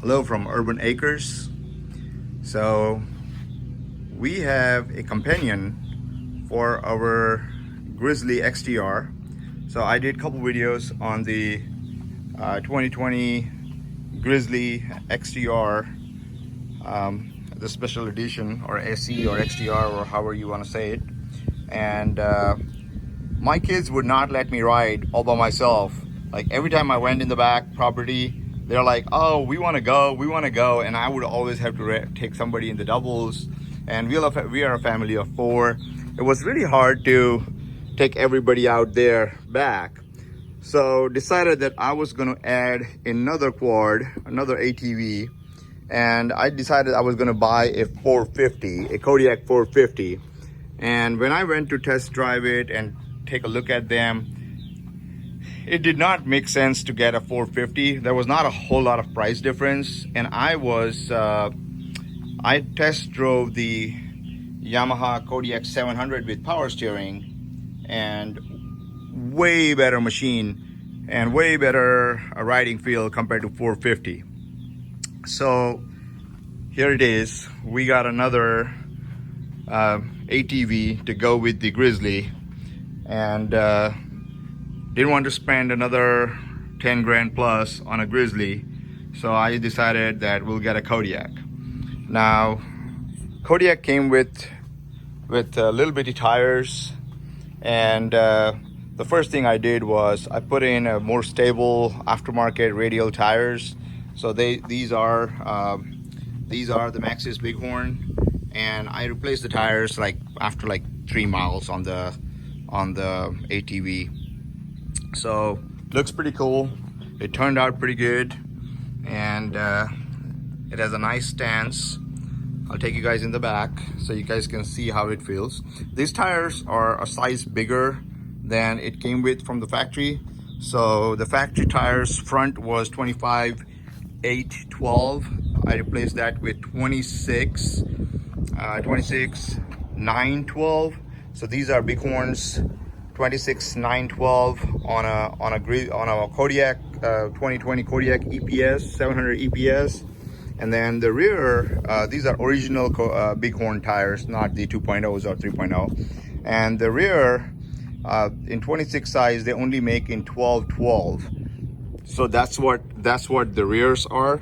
Hello from Urban Acres. So we have a companion for our Grizzly XTR. So I did a couple videos on the 2020 Grizzly XTR, the special edition, or SE or XTR, or however you want to say it. And my kids would not let me ride all by myself. Like every time I went in the back property, they're like, oh, we want to go, and I would always have to take somebody in the doubles. And we are a family of 4. It was really hard to take everybody out there back. So decided that I was going to add another quad, another ATV, and I decided I was going to buy a 450, a Kodiak 450. And when I went to test drive it and take a look at them, it did not make sense to get a 450. There was not a whole lot of price difference. And I test drove the Yamaha Kodiak 700 with power steering, and way better machine and way better riding feel compared to 450. So here it is. We got another ATV to go with the Grizzly, and didn't want to spend another 10 grand plus on a Grizzly, so I decided that we'll get a Kodiak. Now Kodiak came with little bitty tires, and the first thing I did was I put in a more stable aftermarket radial tires. So these are the Maxxis Bighorn, and I replaced the tires after 3 miles on the ATV. So looks pretty cool. It turned out pretty good, and it has a nice stance. I'll take you guys in the back so you guys can see how it feels. These tires are a size bigger than it came with from the factory. So the factory tires front was 25 8 12. I replaced that with 26 9 12. So these are Bighorns 26 9 12 on a Kodiak 2020 Kodiak EPS 700 EPS. And then the rear, these are original Bighorn tires, not the 2.0s or 3.0. And the rear, in 26 size, they only make in 12 12. So that's what the rears are.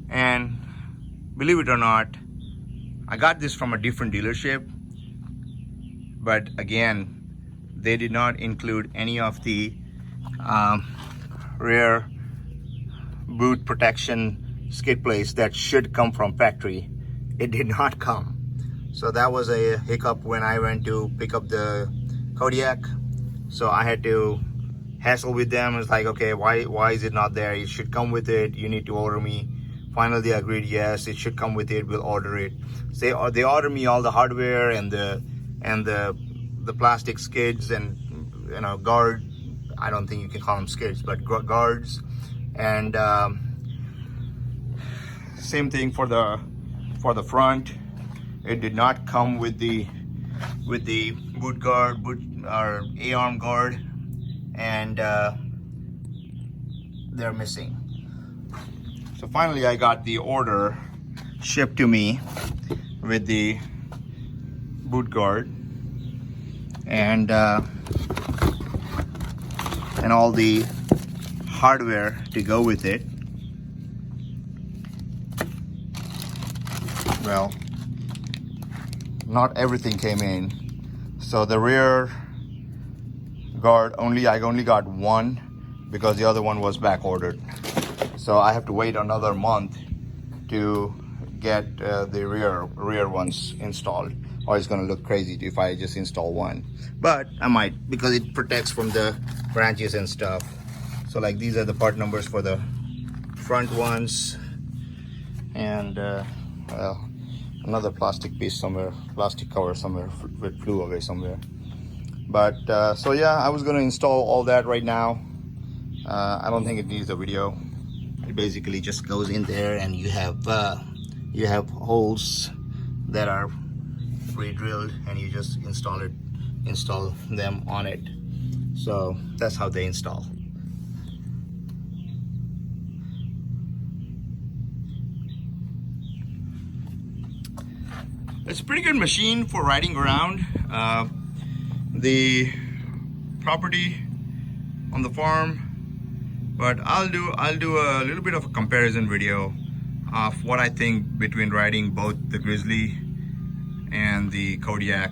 And believe it or not, I got this from a different dealership, but again, they did not include any of the rear boot protection skid plates that should come from factory. It did not come. So that was a hiccup when I went to pick up the Kodiak. So I had to hassle with them. It's like, okay, why is it not there? It should come with it. You need to order me. Finally, they agreed, yes, it should come with it. We'll order it. So they ordered me all the hardware and the plastic skids and guard. I don't think you can call them skids, but guards. And same thing for the front. It did not come with the boot guard, or A-arm guard, and they're missing. So finally I got the order shipped to me with the boot guard and all the hardware to go with it. Well, not everything came in. So the rear guard I only got one, because the other one was back ordered. So I have to wait another month to get the rear ones installed, or it's gonna look crazy if I just install one. But I might, because it protects from the branches and stuff. So like these are the part numbers for the front ones, and well, another plastic piece somewhere, plastic cover somewhere, it flew away somewhere. But so yeah, I was gonna install all that right now. I don't think it needs a video. It basically just goes in there, and you have holes that are pre-drilled, and you just install them on it. So that's how they install. It's a pretty good machine for riding around. The property on the farm, but I'll do a little bit of a comparison video of what I think between riding both the Grizzly and the Kodiak,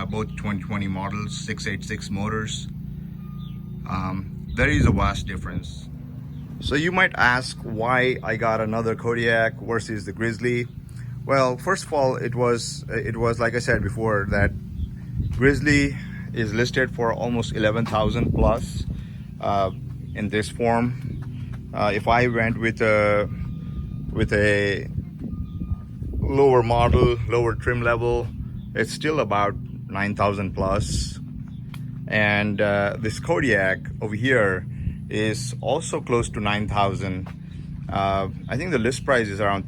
both 2020 models, 686 motors. There is a vast difference. So you might ask why I got another Kodiak versus the Grizzly. Well, first of all, it was like I said before, that Grizzly is listed for almost 11,000 plus in this form. If I went with a lower model, lower trim level, it's still about 9,000 plus. And this Kodiak over here is also close to 9,000. I think the list price is around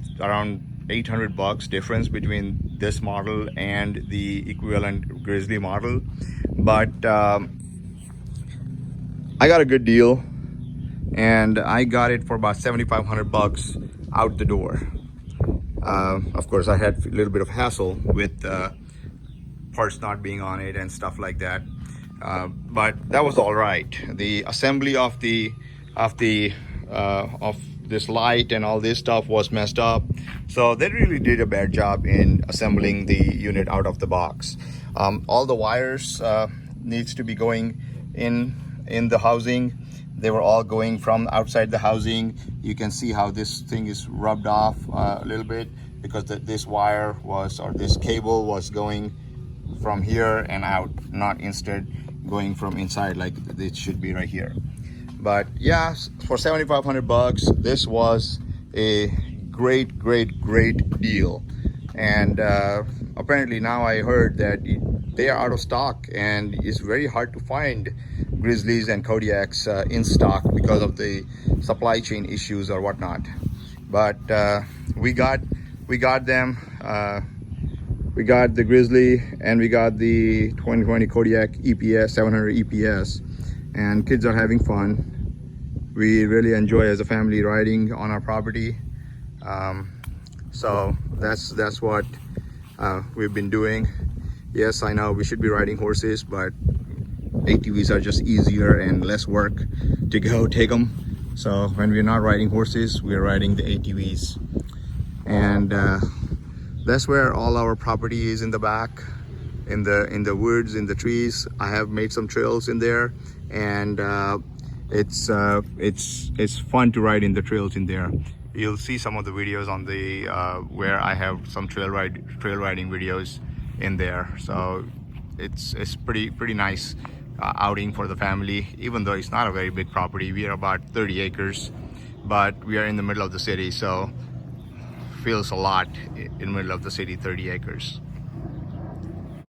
$800 difference between this model and the equivalent Grizzly model. But I got a good deal, and I got it for about $7,500 out the door. Of course, I had a little bit of hassle with parts not being on it and stuff like that, but that was all right. The assembly of this light and all this stuff was messed up, so they really did a bad job in assembling the unit out of the box. All the wires needs to be going in the housing. They were all going from outside the housing. You can see how this thing is rubbed off a little bit, because this wire was, or this cable was going from here and out, not instead going from inside like it should be right here. But yeah, for $7,500, this was a great deal. And apparently now I heard that they are out of stock, and it's very hard to find Grizzlies and Kodiaks in stock because of the supply chain issues or whatnot. But we got them. We got the Grizzly and we got the 2020 Kodiak EPS, 700 EPS, and kids are having fun. We really enjoy as a family riding on our property. So that's what we've been doing. Yes, I know we should be riding horses, but ATVs are just easier and less work to go take them. So when we're not riding horses, we're riding the ATVs. And that's where all our property is, in the back, in the woods, in the trees. I have made some trails in there, and it's fun to ride in the trails in there. You'll see some of the videos on the where I have some trail riding videos in there. So it's pretty nice outing for the family, even though it's not a very big property. We are about 30 acres, but we are in the middle of the city, so feels a lot in the middle of the city, 30 acres.